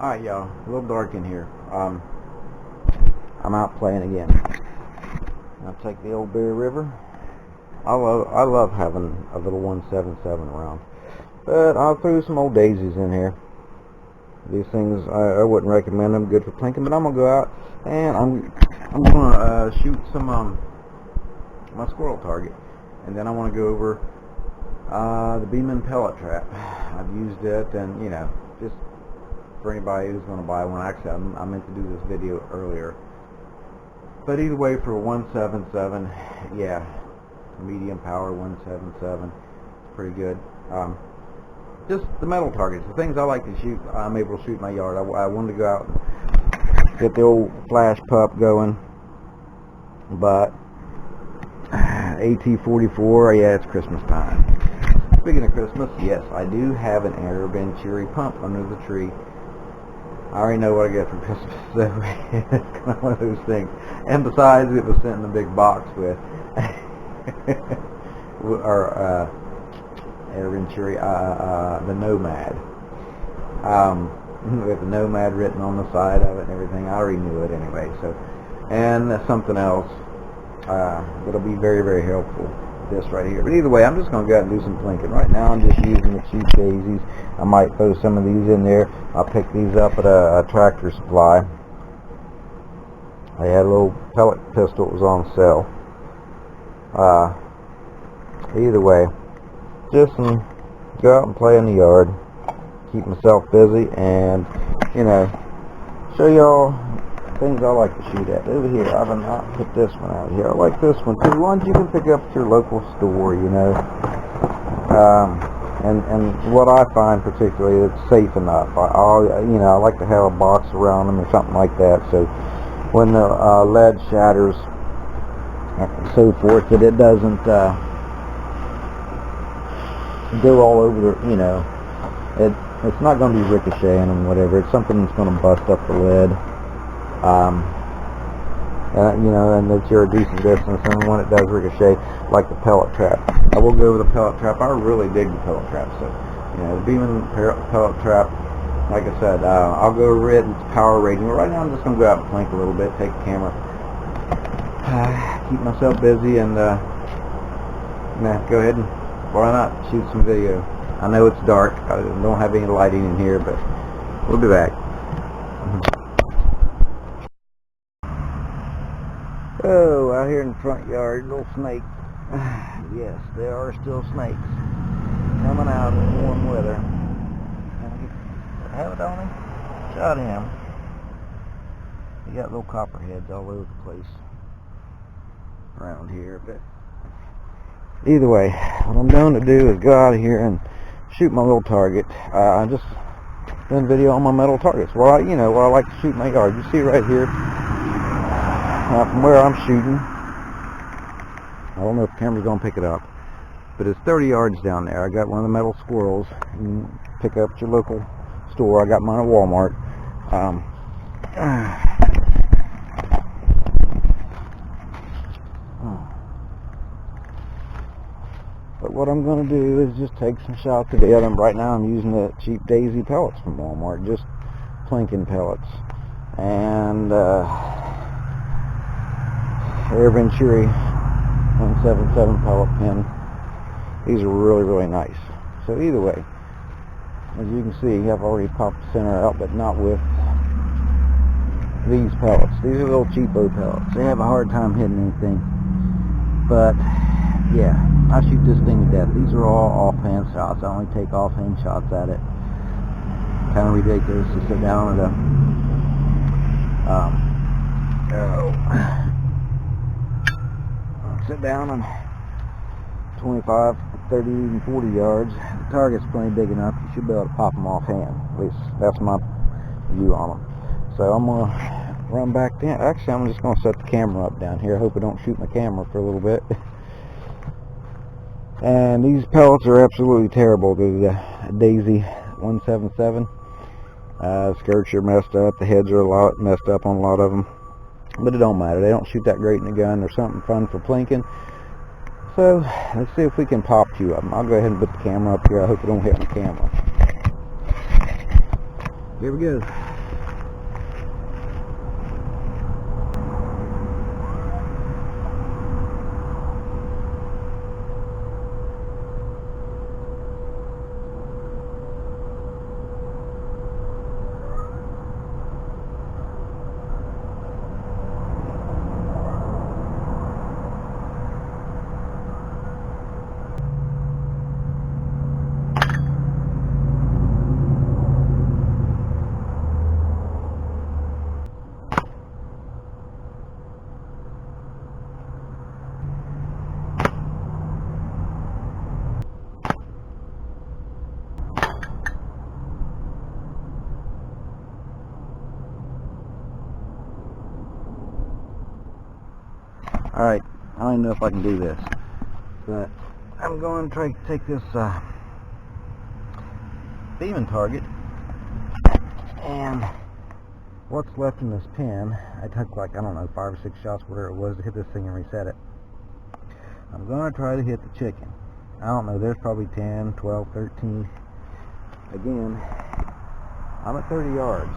Alright y'all, a little dark in here. I'm out playing again. I'll take the old Bear River. I love having a little 177 around. But I'll throw some old daisies in here. These things, I wouldn't recommend them. Good for plinking, but I'm going to go out and I'm going to shoot some my squirrel target. And then I want to go over the Beeman pellet trap. I've used it, and you know, just for anybody who's going to buy one. Actually, I meant to do this video earlier. But either way, for a 177, yeah, medium power 177, it's pretty good. Just the metal targets, the things I like to shoot, I'm able to shoot in my yard. I wanted to go out and get the old flash pup going, but AT-44, yeah, it's Christmas time. Speaking of Christmas, yes, I do have an Airgunner pump under the tree. I already know what I get for Christmas, so it's kind of one of those things. And besides, it was sent in a big box with our Airgunner, the Nomad. With the Nomad written on the side of it and everything. I already knew it anyway. So, and something else that'll be very, very helpful. This right here. But either way, I'm just going to go out and do some plinking. Right now I'm just using the cheap daisies. I might throw some of these in there. I'll pick these up at a Tractor Supply. I had a little pellet pistol that was on sale. Either way, just go out and play in the yard, keep myself busy, and you know, show y'all things I like to shoot at. Over here, I've not put this one out here. I like this one too. Ones you can pick up at your local store, you know. And what I find particularly, it's safe enough. I like to have a box around them or something like that, so when the lead shatters and so forth, that it doesn't go all over the, you know, it's not going to be ricocheting and whatever. It's something that's going to bust up the lead. You know, and that you're a decent distance, and when it does ricochet, like the pellet trap. I will go over the pellet trap. I really dig the pellet trap. So, you know, the Beeman pellet trap, like I said, I'll go over it and its power rating. But right now, I'm just going to go out and plink a little bit, take the camera, keep myself busy, and go ahead and, why not, shoot some video. I know it's dark. I don't have any lighting in here, but we'll be back. Oh, out here in the front yard, little snake. Yes, there are still snakes coming out in warm weather. Have it on him? Shot him. You got little copperheads all over the place around here, but either way, what I'm going to do is go out of here and shoot my little target. I just done a video on my metal targets. Well, where I like to shoot in my yard. You see right here. From where I'm shooting, I don't know if the camera's going to pick it up, but it's 30 yards down there. I got one of the metal squirrels. You can pick up at your local store. I got mine at Walmart. But what I'm going to do is just take some shots of it. And right now I'm using the cheap daisy pellets from Walmart, just plinking pellets. And Airgunner 177 pellet pin. These are really, really nice. So either way, as you can see, I've already popped the center out, but not with these pellets. These are little cheapo pellets. They have a hard time hitting anything. But yeah, I shoot this thing to death. These are all offhand shots. I only take offhand shots at it. Kind of ridiculous to sit down at sit down on 25, 30, even 40 yards. The target's plenty big enough. You should be able to pop them offhand. At least that's my view on them. So I'm going to run back down. Actually, I'm just going to set the camera up down here. I hope I don't shoot my camera for a little bit. And these pellets are absolutely terrible. They're the Daisy 177. Skirts are messed up. The heads are a lot messed up on a lot of them. But it don't matter. They don't shoot that great in the gun. They're something fun for plinking. So let's see if we can pop two of them. I'll go ahead and put the camera up here. I hope it don't hit my camera. Here we go. Alright, I don't even know if I can do this, but I'm going to try to take this Beeman target, and what's left in this pin, I took like, I don't know, 5 or 6 shots, whatever it was, to hit this thing and reset it. I'm going to try to hit the chicken. I don't know, there's probably 10, 12, 13. Again, I'm at 30 yards.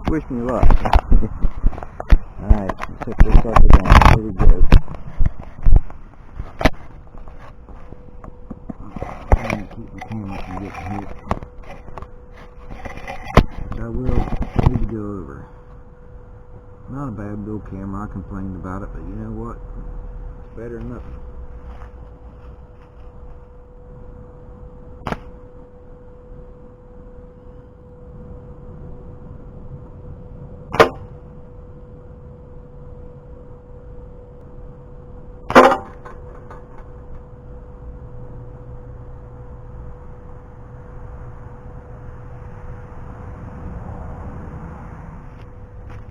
Wish me luck. Alright, let's take this sucker down. Here we go. I'm going to keep the camera from getting hit. Which I will need to go over. Not a bad little camera, I complained about it, but you know what? It's better than nothing.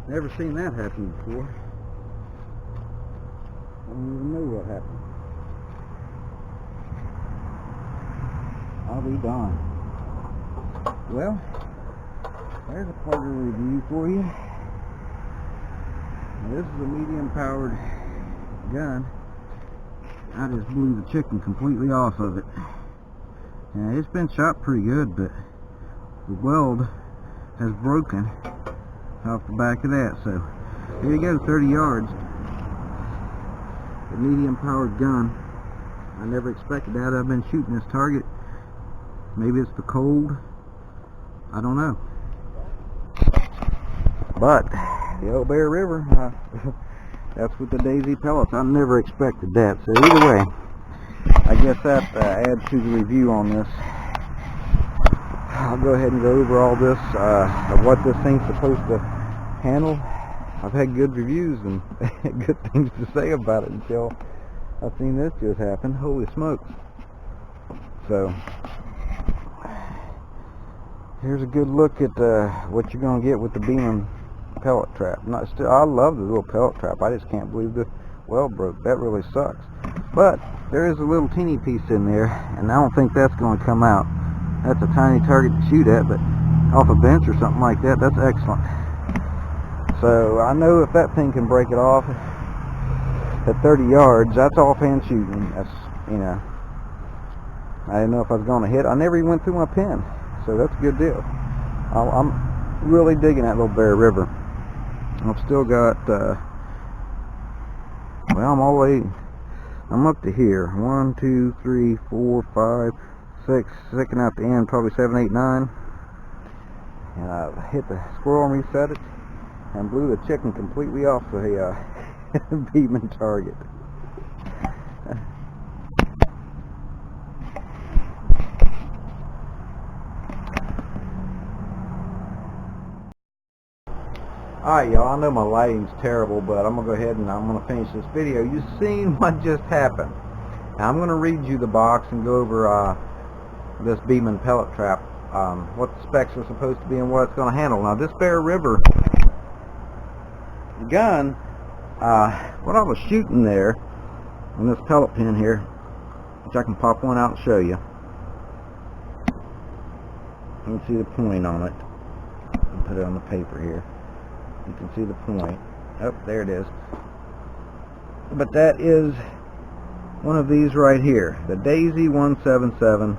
Never seen that happen before. I don't even know what happened. I'll be darned. Well, there's a part of the review for you. Now, this is a medium powered gun. I just blew the chicken completely off of it. Now, it's been shot pretty good, but the weld has broken off the back of that. So here you go, 30 yards. A medium powered gun. I never expected that. I've been shooting this target. Maybe it's the cold, I don't know. But the old Bear River, that's with the Daisy pellets. I never expected that. So either way, I guess that adds to the review on this. I'll go ahead and go over all this, of what this thing's supposed to handle. I've had good reviews and good things to say about it until I've seen this just happen. Holy smokes. So, here's a good look at what you're going to get with the Beeman pellet trap. I love the little pellet trap. I just can't believe the weld broke. That really sucks. But there is a little teeny piece in there, and I don't think that's going to come out. That's a tiny target to shoot at, but off a bench or something like that, that's excellent. So I know if that thing can break it off at 30 yards, that's offhand shooting. That's, you know, I didn't know if I was going to hit. I never even went through my pin, so that's a good deal. I'm really digging that little Bear River. I've still got, well, I'm up to here. 1, 2, 3, 4, 5, 6, sticking out the end, probably 7, 8, 9. And I hit the squirrel and reset it, and blew the chicken completely off the Beeman target. Alright y'all, I know my lighting's terrible, but I'm going to go ahead and I'm going to finish this video. You've seen what just happened. Now I'm going to read you the box and go over this Beeman pellet trap, what the specs are supposed to be and what it's going to handle. Now this Bear River gun, what I was shooting there on this pellet pin here, which I can pop one out and show you. You can see the point on it. I'll put it on the paper here. You can see the point. Oh, there it is. But that is one of these right here, the Daisy 177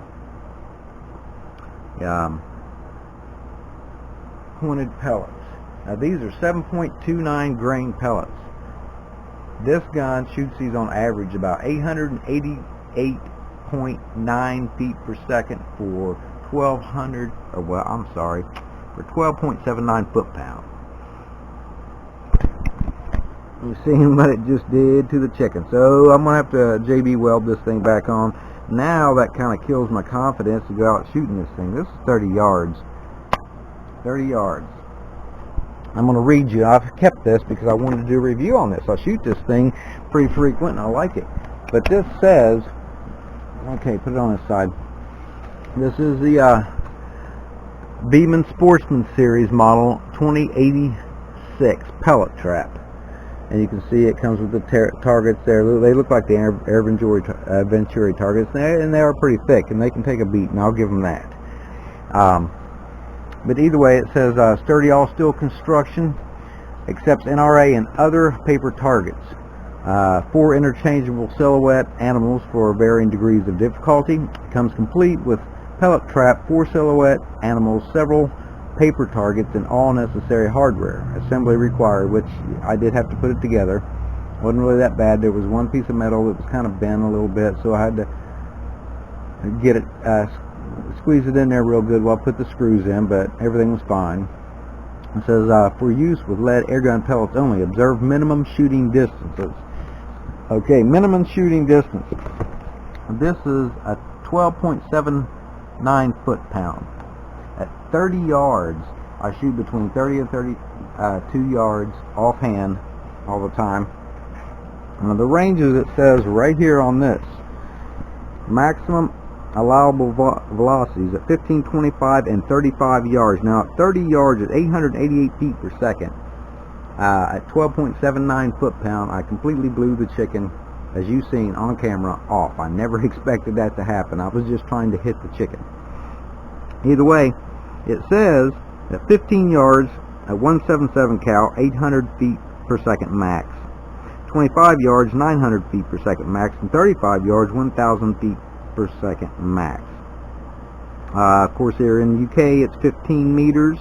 pointed pellets. Now these are 7.29 grain pellets. This gun shoots these on average about 888.9 feet per second for 1,200, or well, I'm sorry, for 12.79 foot-pounds. You've seen what it just did to the chicken. So I'm going to have to JB weld this thing back on. Now that kind of kills my confidence to go out shooting this thing. This is 30 yards. 30 yards. I'm going to read you. I've kept this because I wanted to do a review on this. I shoot this thing pretty frequent and I like it. But this says, okay, put it on this side. This is the Beeman Sportsman Series model 2086 pellet trap. and you can see it comes with the targets there. They look like the Air Venturi targets, and they are pretty thick, and they can take a beat, and I'll give them that. But either way, it says sturdy all-steel construction, accepts NRA and other paper targets. 4 interchangeable silhouette animals for varying degrees of difficulty. It comes complete with pellet trap, 4 silhouette animals, several paper targets, and all necessary hardware. Assembly required, which I did have to put it together. Wasn't really that bad. There was one piece of metal that was kind of bent a little bit, so I had to get it, squeeze it in there real good while I put the screws in, but everything was fine. It says, for use with lead airgun pellets only, observe minimum shooting distances. Okay, minimum shooting distance. This is a 12.79 foot-pound. At 30 yards, I shoot between 30 and 32 yards offhand all the time. Now the ranges, it says right here on this, maximum allowable velocities at 15, 25, and 35 yards. Now at 30 yards at 888 feet per second, at 12.79 foot-pound, I completely blew the chicken, as you've seen on camera, off. I never expected that to happen. I was just trying to hit the chicken. Either way, it says at 15 yards at 177 cal, 800 feet per second max. 25 yards, 900 feet per second max, and 35 yards, 1,000 feet per second max. Of course, here in the UK, it's 15 meters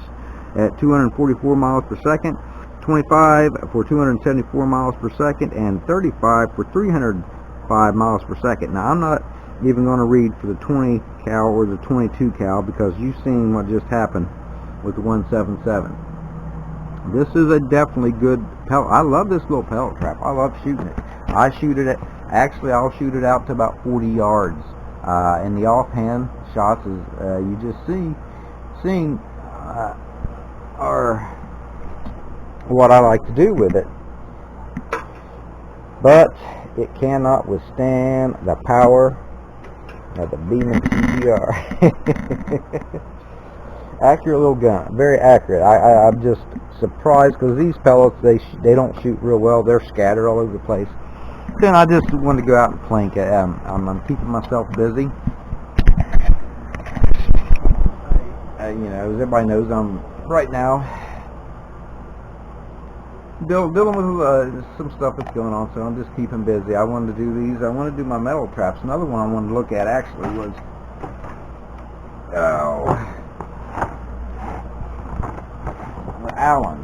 at 244 miles per second, 25 for 274 miles per second, and 35 for 305 miles per second. Now, I'm not even going to read for the 20 cal or the 22 cal, because you've seen what just happened with the 177. This is a definitely good pellet. I love this little pellet trap. I love shooting it. I shoot it at, actually I'll shoot it out to about 40 yards. And the offhand shots, is you just seeing are what I like to do with it. But it cannot withstand the power of the Beeman CBR. Accurate little gun, very accurate. I'm just surprised, because these pellets, they don't shoot real well. They're scattered all over the place. Then I just wanted to go out and plank. I'm keeping myself busy. You know, as everybody knows, I'm right now dealing with some stuff that's going on, so I'm just keeping busy. I wanted to do these. I wanted to do my metal traps. Another one I wanted to look at actually was the Allen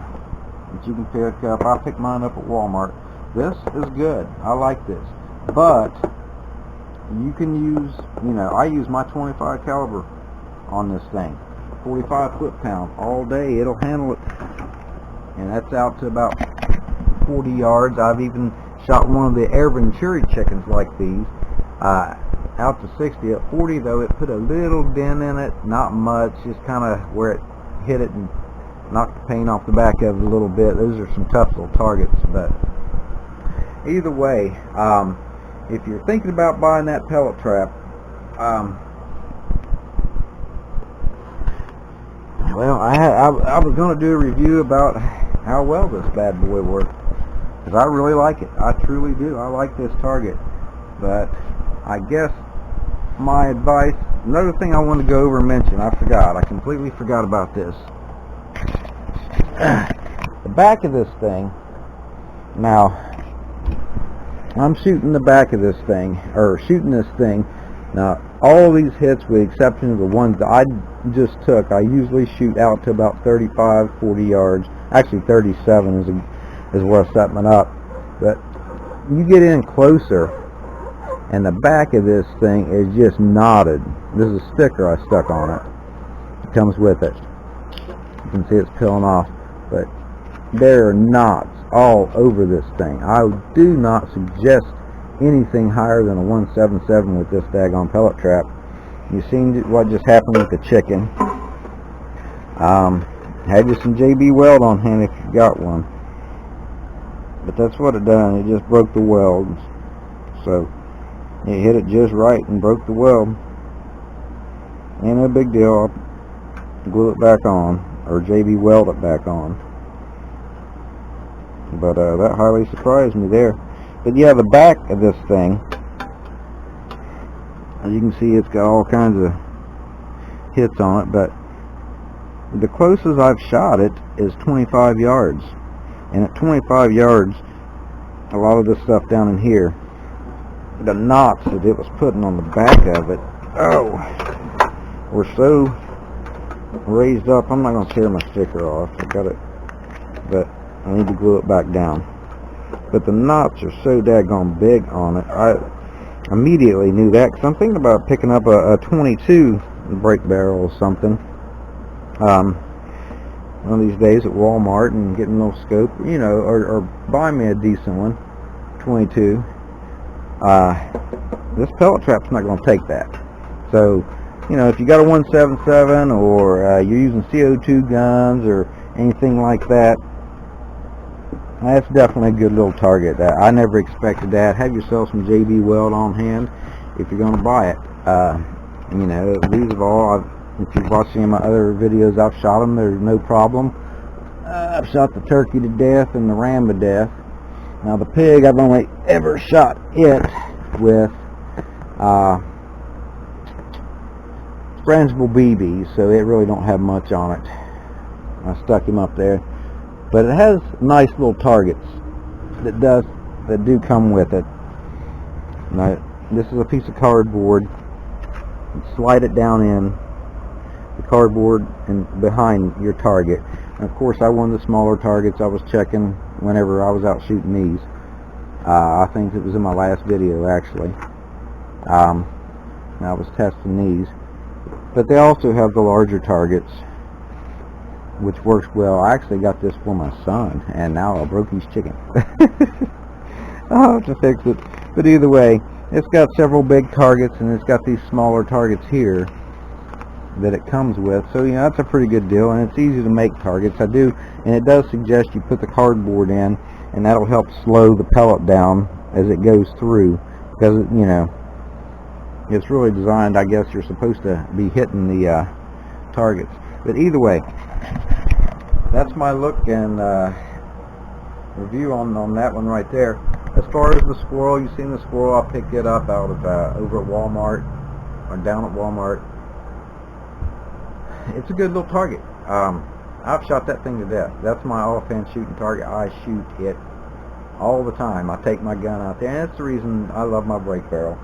that you can pick up. I picked mine up at Walmart. This is good. I like this, but you can use, you know, I use my 25 caliber on this thing, 45 foot-pound all day. It'll handle it, and that's out to about 40 yards. I've even shot one of the Air Venturi chickens like these out to 60. At 40 though, it put a little dent in it, not much, just kind of where it hit it and knocked the paint off the back of it a little bit. Those are some tough little targets, but either way, if you're thinking about buying that pellet trap, well, I was going to do a review about how well this bad boy works, because I really like it. I truly do. I like this target. But I guess my advice, another thing I wanted to go over and mention, I completely forgot about this. The back of this thing, now, I'm shooting the back of this thing, or shooting this thing. Now, all these hits, with the exception of the ones that I just took, I usually shoot out to about 35, 40 yards. Actually, 37 is where I set mine up. But you get in closer, and the back of this thing is just knotted. This is a sticker I stuck on it. It comes with it. You can see it's peeling off, but there are knots all over this thing. I do not suggest anything higher than a 177 with this daggone pellet trap. You've seen what just happened with the chicken. Had you some JB weld on hand if you got one, but that's what it done. It just broke the weld. So it hit it just right and broke the weld. Ain't no big deal. I'll glue it back on, or JB weld it back on. But that highly surprised me there. But yeah, the back of this thing, as you can see, it's got all kinds of hits on it, but the closest I've shot it is 25 yards. And at 25 yards, a lot of this stuff down in here, the knots that it was putting on the back of it, were so raised up. I'm not going to tear my sticker off. I got it, but I need to glue it back down. But the knots are so daggone big on it. I immediately knew that, because I'm thinking about picking up a 22 brake barrel or something one of these days at Walmart and getting a little scope, you know, or buy me a decent one, 22. This pellet trap's not going to take that. So, you know, if you got a 177 or you're using CO2 guns or anything like that, that's definitely a good little target. I never expected that. Have yourself some JB Weld on hand if you're going to buy it. You know, these of all, if you've watched any of my other videos, I've shot them. There's no problem. I've shot the turkey to death and the ram to death. Now the pig, I've only ever shot it with frangible BBs, so it really don't have much on it. I stuck him up there, but it has nice little targets that do come with it. Now this is a piece of cardboard. Slide it down in the cardboard and behind your target. And of course, I wanted the smaller targets. I was checking whenever I was out shooting these. I think it was in my last video actually. I was testing these, but they also have the larger targets, which works well. I actually got this for my son, and now I broke his chicken. I'll have to fix it. But either way, it's got several big targets, and it's got these smaller targets here that it comes with. So, you know, that's a pretty good deal, and it's easy to make targets. And it does suggest you put the cardboard in, and that'll help slow the pellet down as it goes through, because, you know, it's really designed, I guess you're supposed to be hitting the targets. But either way, that's my look and review on that one right there. As far as the squirrel, you've seen the squirrel. I picked it up out of over at Walmart, or down at Walmart. It's a good little target. I've shot that thing to death. That's my offhand shooting target. I shoot it all the time. I take my gun out there, and that's the reason I love my brake barrel.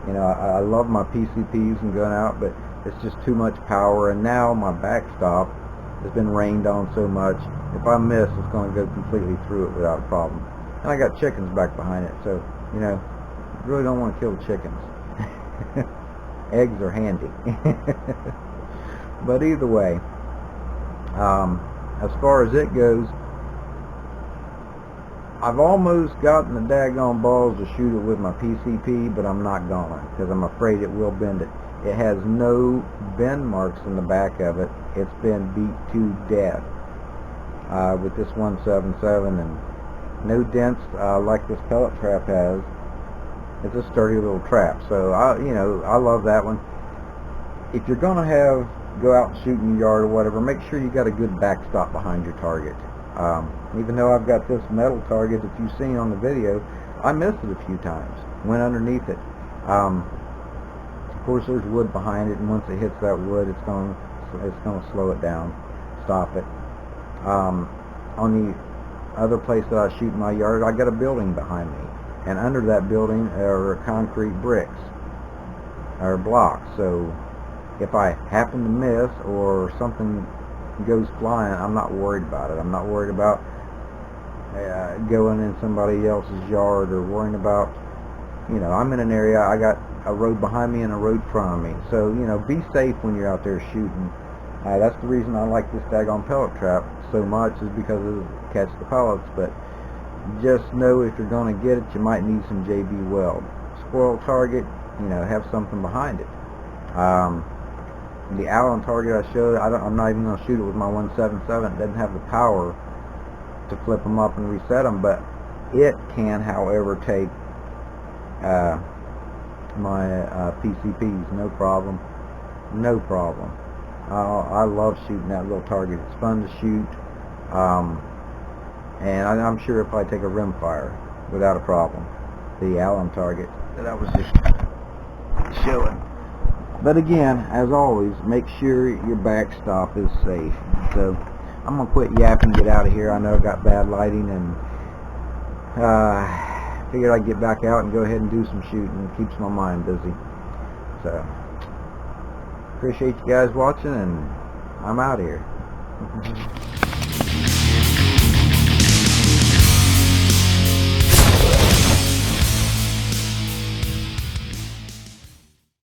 You know, I love my PCPs and gun out, but it's just too much power. And now my backstop has been rained on so much. If I miss, it's going to go completely through it without a problem. And I got chickens back behind it, so, you know, really don't want to kill the chickens. Eggs are handy. But either way, as far as it goes, I've almost gotten the daggone balls to shoot it with my PCP, but I'm not gonna, because I'm afraid it will bend it. It has no bend marks in the back of it. It's been beat to death with this 177, and no dents like this pellet trap has. It's a sturdy little trap. So I love that one. If you're gonna go out and shoot in your yard or whatever, make sure you got a good backstop behind your target. Even though I've got this metal target that you've seen on the video, I missed it a few times. Went underneath it. Of course, there's wood behind it, and once it hits that wood, it's going to slow it down, stop it. On the other place that I shoot in my yard, I got a building behind me, and under that building are concrete bricks or blocks. So if I happen to miss or something goes flying, I'm not worried about it. I'm not worried about going in somebody else's yard, or worrying about, you know, I'm in an area, I got a road behind me and a road in front of me. So, you know, be safe when you're out there shooting. That's the reason I like this daggone pellet trap so much, is because it'll catch the pellets. But just know, if you're going to get it, you might need some JB Weld. Squirrel target, you know, have something behind it. The Allen target I showed, I'm not even going to shoot it with my 177. It doesn't have the power to flip them up and reset them, but it can, however, take my PCPs, no problem. No problem. I love shooting that little target. It's fun to shoot. and I'm sure it'll probably take a rimfire without a problem, the alum target that I was just showing. But again, as always, make sure your backstop is safe. So I'm going to quit yapping, get out of here. I know I got bad lighting, and figured I'd get back out and go ahead and do some shooting. It keeps my mind busy. So appreciate you guys watching, and I'm out of here.